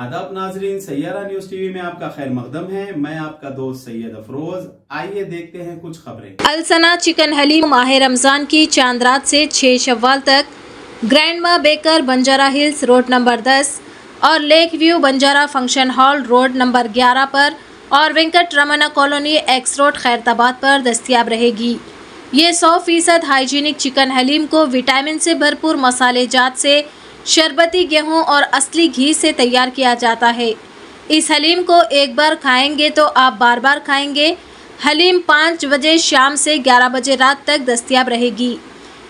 आदाब नाजरीन, Saiyaara news TV में आपका खैर मकदम है। मैं आपका दोस्त सैयद अफरोज। आइए देखते हैं कुछ खबरें। अलसना चिकन हलीम माह रमजान की चांद रात से 6 शव्वाल तक Grandma Baker Banjara Hills road number 10 और lake view Banjara function hall road number 11 पर और Venkat Ramana colony X road Khairatabad पर दस्तयाब रहेगी। ये 100% हाइजीनिक चिकन हलीम को विटामिन से भरपूर मसाले जात से शरबती गेहूं और असली घी से तैयार किया जाता है। इस हलीम को एक बार खाएंगे तो आप बार बार खाएंगे। हलीम 5 बजे शाम से 11 बजे रात तक दस्तयाब रहेगी।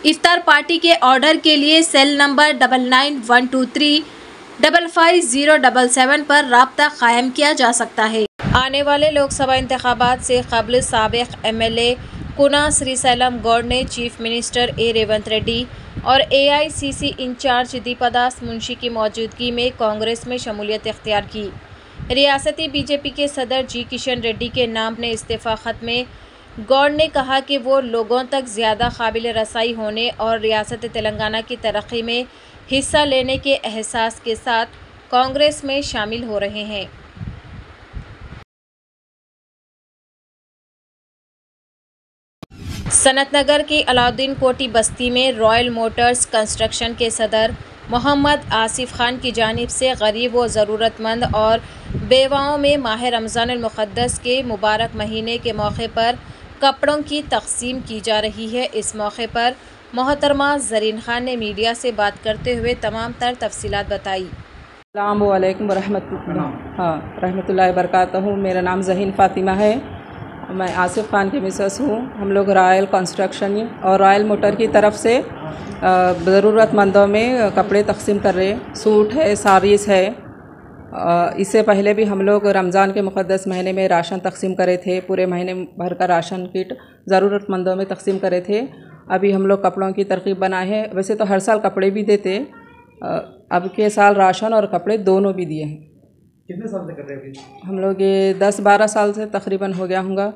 इफ्तार पार्टी के ऑर्डर के लिए सेल नंबर 9912355077 पर राब्ता कायम किया जा सकता है। आने वाले लोकसभा इंतखाबात से कबल साबिक MLA कुना श्रीशैलम गौड़ ने चीफ मिनिस्टर रेवंत रेड्डी और AICC इंचार्ज दीपादास मुंशी की मौजूदगी में कांग्रेस में शमूलियत इख्तियार की। रियासती BJP के सदर G किशन रेड्डी के नाम ने इस्तीफ़ा खत में गौड़ ने कहा कि वो लोगों तक ज़्यादा काबिल रसाई होने और रियासत तेलंगाना की तरक्की में हिस्सा लेने के एहसास के साथ कांग्रेस में शामिल हो रहे हैं। सनतनगर की अलाउद्दीन कोटी बस्ती में रॉयल मोटर्स कंस्ट्रक्शन के सदर मोहम्मद आसिफ खान की जानिब से गरीब व ज़रूरतमंद और बेवाओं में माह रमज़ान मुक़द्दस के मुबारक महीने के मौके पर कपड़ों की तक़सीम की जा रही है। इस मौके पर मोहतरमा ज़रीन खान ने मीडिया से बात करते हुए तमाम तर तफसीलात बताई। अस्सलामु अलैकुम रहमतुल्लाहि बरकातहू। मेरा नाम ज़हीन फ़ातिमा है। मैं आसिफ खान की मिसेस हूँ। हम लोग रॉयल कंस्ट्रक्शन और रॉयल मोटर की तरफ से ज़रूरतमंदों में कपड़े तक़सीम कर रहे हैं। सूट है, साड़ीज़ है। इससे पहले भी हम लोग रमज़ान के मुक़द्दस महीने में राशन तक़सीम करे थे। पूरे महीने भर का राशन किट ज़रूरतमंदों में तक़सीम करे थे। अभी हम लोग कपड़ों की तरकीब बनाए हैं। वैसे तो हर साल कपड़े भी देते, अब के साल राशन और कपड़े दोनों भी दिए हैं। कितने साल से कर रहे हैं? हम लोग ये 10-12 साल से तकरीबन हो गया होगा।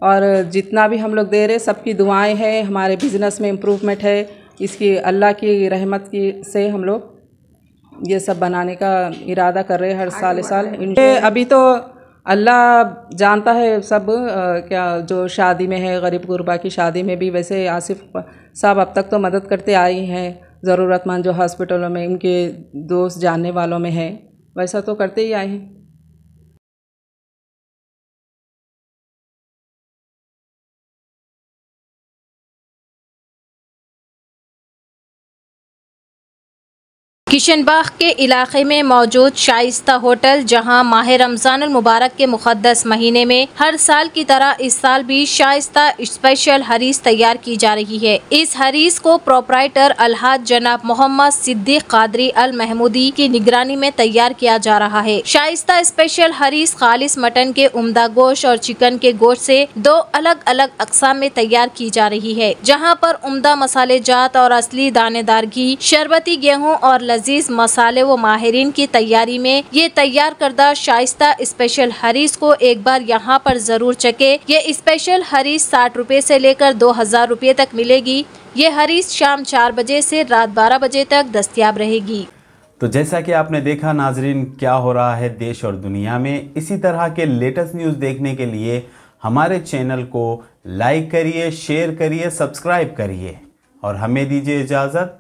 और जितना भी हम लोग दे रहे, सबकी दुआएं हैं। हमारे बिज़नेस में इम्प्रूवमेंट है। इसकी अल्लाह की रहमत की से हम लोग ये सब बनाने का इरादा कर रहे हैं हर साल। अभी तो अल्लाह जानता है सब क्या जो शादी में है, गरीब गुरबा की शादी में भी वैसे आसिफ साहब अब तक तो मदद करते आई हैं। ज़रूरतमंद जो हॉस्पिटलों में इनके दोस्त जानने वालों में है वैसा तो करते ही आए हैं। किशनबाग के इलाके में मौजूद शाइस्ता होटल, जहां माह रमज़ान मुबारक के मुक़द्दस महीने में हर साल की तरह इस साल भी शाइस्ता स्पेशल हरीस तैयार की जा रही है। इस हरीस को प्रोपराइटर अलहाज जनाब मोहम्मद सिद्दीक कादरी अल महमूदी की निगरानी में तैयार किया जा रहा है। शाइस्ता स्पेशल हरीस खालिस मटन के उम्दा गोश्त और चिकन के गोश्त से 2 अलग अलग अक़साम में तैयार की जा रही है, जहाँ पर उम्दा मसाले जात और असली दानेदार घी, शरबती गेहूँ और लजीज मसाले व माहिरीन की तैयारी में ये तैयार करदा शाइस्ता स्पेशल हरीस को एक बार यहाँ पर जरूर चखे। ये स्पेशल हरीस 60 रुपए से लेकर 2000 रुपए तक मिलेगी। ये हरीस शाम 4 बजे से रात 12 बजे तक दस्तयाब रहेगी। तो जैसा कि आपने देखा नाजरीन, क्या हो रहा है देश और दुनिया में। इसी तरह के लेटेस्ट न्यूज़ देखने के लिए हमारे चैनल को लाइक करिए, शेयर करिए, सब्सक्राइब करिए और हमें दीजिए इजाज़त।